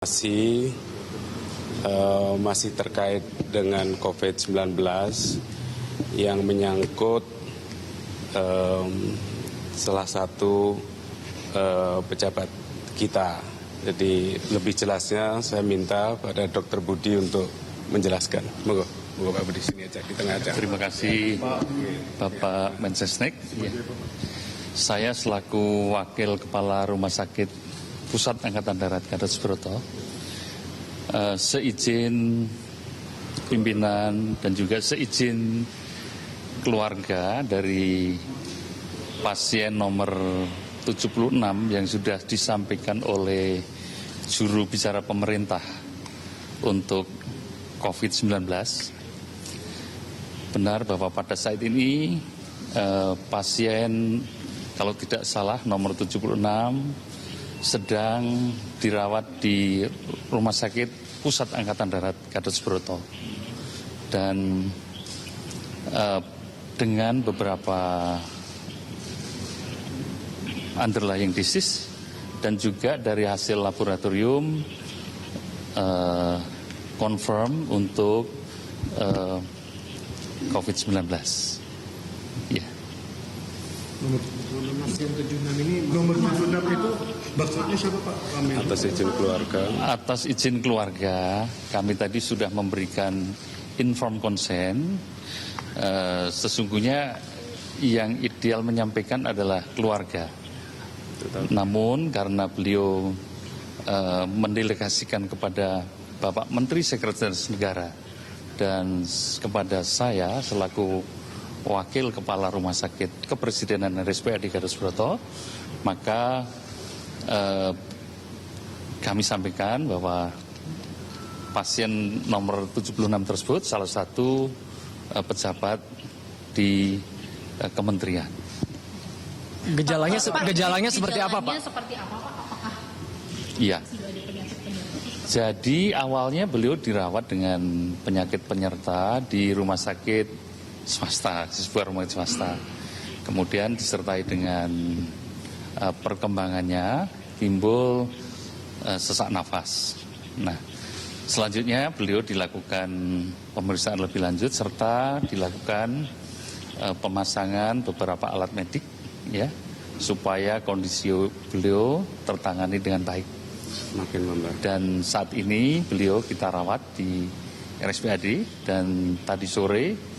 Masih terkait dengan COVID-19 yang menyangkut salah satu pejabat kita. Jadi lebih jelasnya saya minta pada Dr. Budi untuk menjelaskan. Moga Pak Budi sini aja di tengah aja. Terima kasih Bapak Mensesnek. Ya. Saya selaku Wakil Kepala Rumah Sakit Pusat Angkatan Darat Gatot Subroto, seizin pimpinan dan juga seizin keluarga dari pasien nomor 76 yang sudah disampaikan oleh juru bicara pemerintah untuk COVID-19. Benar bahwa pada saat ini pasien kalau tidak salah nomor 76 sedang dirawat di Rumah Sakit Pusat Angkatan Darat Gatot Subroto dan dengan beberapa underlying disease dan juga dari hasil laboratorium confirm untuk COVID-19. Ya. Nomor pasien 76 ini, nomor 76 itu maksudnya siapa Pak? Atas izin keluarga. Atas izin keluarga, kami tadi sudah memberikan informed consent. Sesungguhnya yang ideal menyampaikan adalah keluarga. Namun karena beliau mendelegasikan kepada Bapak Menteri Sekretaris Negara dan kepada saya selaku Wakil Kepala Rumah Sakit Kepresidenan RSPAD Gatot Subroto, maka kami sampaikan bahwa pasien nomor 76 tersebut salah satu pejabat di kementerian. Gejalanya seperti apa, Pak? Apakah iya. Jadi awalnya beliau dirawat dengan penyakit penyerta di rumah sakit swasta, di sebuah rumah sakit swasta. Kemudian disertai dengan perkembangannya timbul sesak nafas. Nah, selanjutnya beliau dilakukan pemeriksaan lebih lanjut serta dilakukan pemasangan beberapa alat medik ya supaya kondisi beliau tertangani dengan baik. Makin membaik. Dan saat ini beliau kita rawat di RSPAD dan tadi sore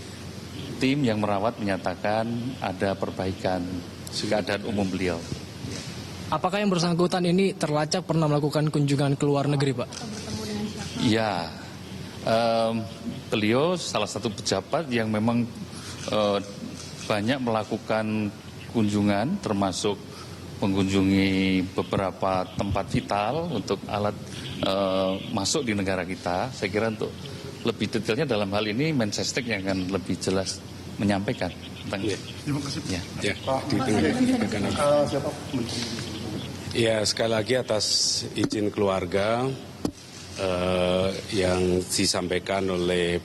tim yang merawat menyatakan ada perbaikan keadaan umum beliau. Apakah yang bersangkutan ini terlacak pernah melakukan kunjungan ke luar negeri, Pak? Ya, beliau salah satu pejabat yang memang banyak melakukan kunjungan termasuk mengunjungi beberapa tempat vital untuk alat masuk di negara kita. Saya kira untuk lebih detailnya dalam hal ini Mensesnek yang akan lebih jelas menyampaikan tentang Terima kasih. Ya, ya, sekali lagi atas izin keluarga yang disampaikan oleh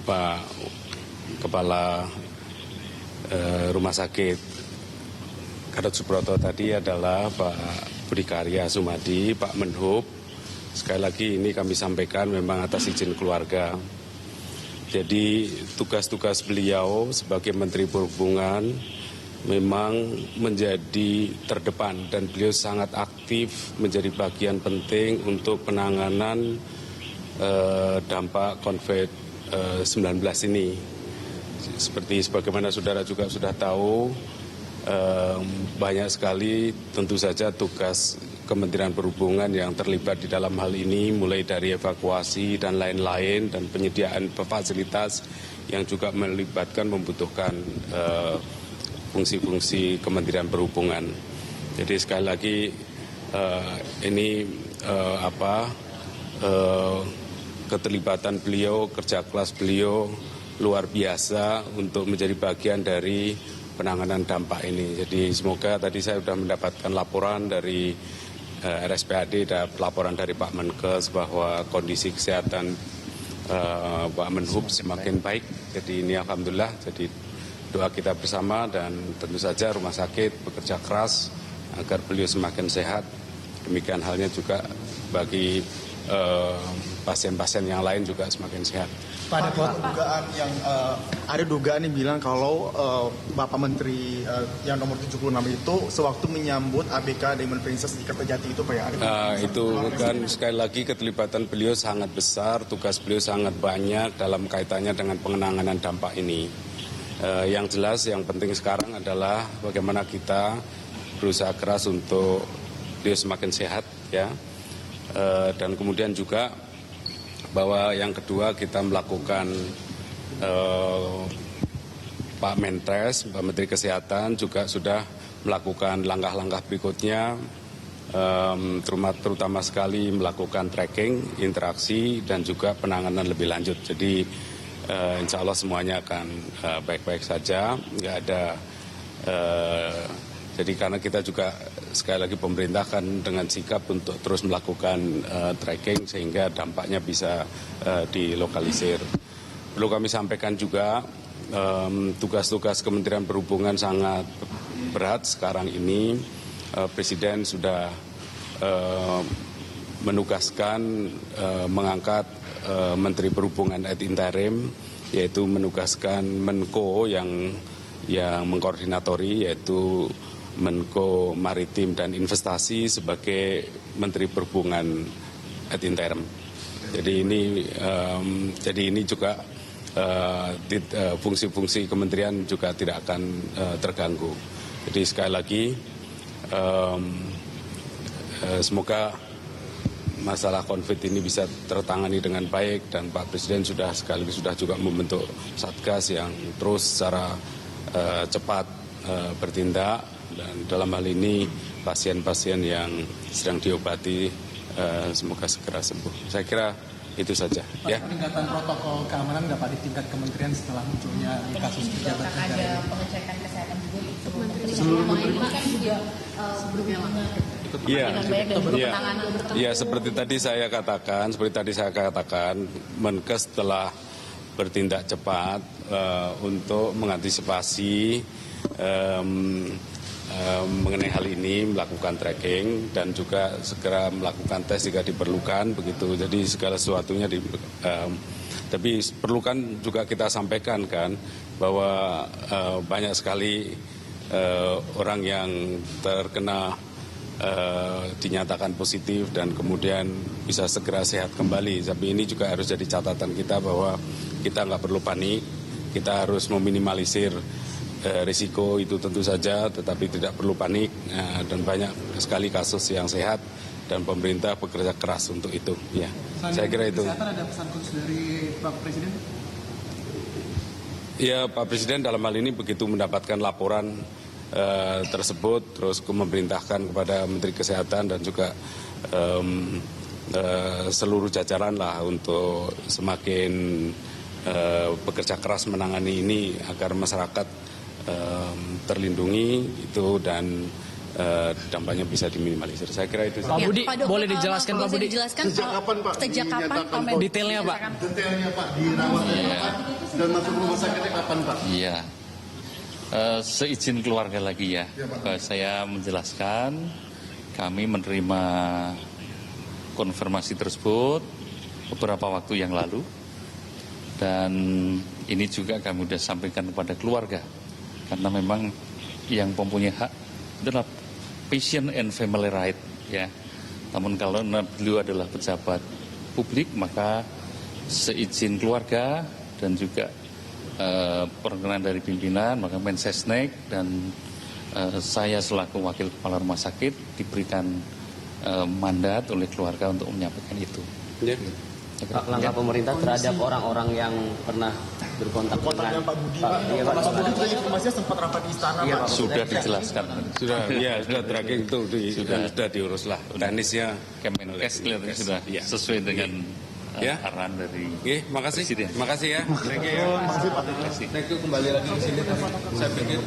Pak Kepala Rumah Sakit Gatot Subroto tadi adalah Pak Budi Karya Sumadi, Pak Menhub. Sekali lagi ini kami sampaikan memang atas izin keluarga. Jadi tugas-tugas beliau sebagai Menteri Perhubungan memang menjadi terdepan dan beliau sangat aktif menjadi bagian penting untuk penanganan dampak COVID-19 ini. Seperti sebagaimana saudara juga sudah tahu, banyak sekali tentu saja tugas Kementerian Perhubungan yang terlibat di dalam hal ini, mulai dari evakuasi dan lain-lain dan penyediaan fasilitas yang juga membutuhkan fungsi-fungsi Kementerian Perhubungan. Jadi sekali lagi ini keterlibatan beliau, kerja keras beliau luar biasa untuk menjadi bagian dari penanganan dampak ini. Jadi semoga tadi saya sudah mendapatkan laporan dari RSPAD dan laporan dari Pak Menkes bahwa kondisi kesehatan Pak Menhub semakin baik. Jadi ini alhamdulillah, jadi doa kita bersama dan tentu saja rumah sakit bekerja keras agar beliau semakin sehat. Demikian halnya juga bagi pasien-pasien yang lain juga semakin sehat. Pada dugaan yang ada dugaan yang bilang kalau Bapak Menteri yang nomor 76 itu sewaktu menyambut ABK Diamond Princess di Kertajati itu Pak ya? Itu kan sekali lagi keterlibatan beliau sangat besar, tugas beliau sangat banyak dalam kaitannya dengan pengenanganan dampak ini. Yang jelas yang penting sekarang adalah bagaimana kita berusaha keras untuk beliau semakin sehat ya. Dan kemudian juga bahwa yang kedua kita melakukan Pak Mentres, Pak Menteri Kesehatan juga sudah melakukan langkah-langkah berikutnya, terutama sekali melakukan tracking, interaksi dan juga penanganan lebih lanjut. Jadi insya Allah semuanya akan baik-baik saja, nggak ada. Jadi karena kita juga sekali lagi pemerintah kan dengan sikap untuk terus melakukan tracking sehingga dampaknya bisa dilokalisir. Perlu kami sampaikan juga tugas-tugas Kementerian Perhubungan sangat berat sekarang ini. Presiden sudah menugaskan mengangkat Menteri Perhubungan ad interim, yaitu menugaskan Menko yang mengkoordinatori, yaitu Menko Maritim dan Investasi sebagai Menteri Perhubungan ad interim. Jadi ini juga fungsi-fungsi kementerian juga tidak akan terganggu. Jadi sekali lagi semoga masalah konflik ini bisa tertangani dengan baik dan Pak Presiden sudah juga membentuk satgas yang terus secara cepat bertindak. Dan dalam hal ini pasien-pasien yang sedang diobati semoga segera sembuh. Saya kira itu saja. Pak, ya. peningkatan protokol keamanan dapat di tingkat kementerian setelah munculnya kasus pejabat negara. Ada pengecekan kesehatan juga Seluruh menteri kan juga sebelumnya Iya, seperti tadi saya katakan, Menkes telah bertindak cepat untuk mengantisipasi mengenai hal ini, melakukan tracking dan juga segera melakukan tes jika diperlukan begitu. Jadi segala sesuatunya tapi perlukan juga kita sampaikan kan bahwa banyak sekali orang yang terkena dinyatakan positif dan kemudian bisa segera sehat kembali. Tapi ini juga harus jadi catatan kita bahwa kita nggak perlu panik, kita harus meminimalisir risiko itu tentu saja, tetapi tidak perlu panik dan banyak sekali kasus yang sehat dan pemerintah bekerja keras untuk itu. Ya, saya kira itu. Kesehatan ada pesan khusus dari Pak Presiden? Ya, Pak Presiden dalam hal ini begitu mendapatkan laporan tersebut, terus memerintahkan kepada Menteri Kesehatan dan juga seluruh jajaran lah untuk semakin bekerja keras menangani ini agar masyarakat terlindungi itu dan dampaknya bisa diminimalisir. Saya kira itu. Pak Budi, boleh dijelaskan Pak Budi? Sejak kapan Pak? Sejak kapan Detailnya Pak? Detailnya Pak, dirawat dan masuk rumah sakitnya kapan Pak? Iya. Seizin keluarga lagi ya. Saya menjelaskan kami menerima konfirmasi tersebut beberapa waktu yang lalu dan ini juga kami sudah sampaikan kepada keluarga karena memang yang mempunyai hak adalah patient and family right ya. Namun kalau beliau adalah pejabat publik maka seizin keluarga dan juga perkenan dari pimpinan maka Mensesnek dan saya selaku wakil kepala rumah sakit diberikan mandat oleh keluarga untuk menyampaikan itu. Ya. Pak, langkah pemerintah terhadap orang-orang yang pernah berkontak dengan Pak Budi, Pak. Iya, Pak. Pak Budi juga informasinya sempat rapat di istana Iya, Pak. Pak. Sudah dijelaskan. Sudah tracking itu sudah diurus lah. Teknisnya Kemenkes kelihatannya sudah sesuai dengan arahan dari makasih. Presiden. Makasih ya. Thank you. Makasih Pak. Thank you kembali lagi ke sini. Saya pikir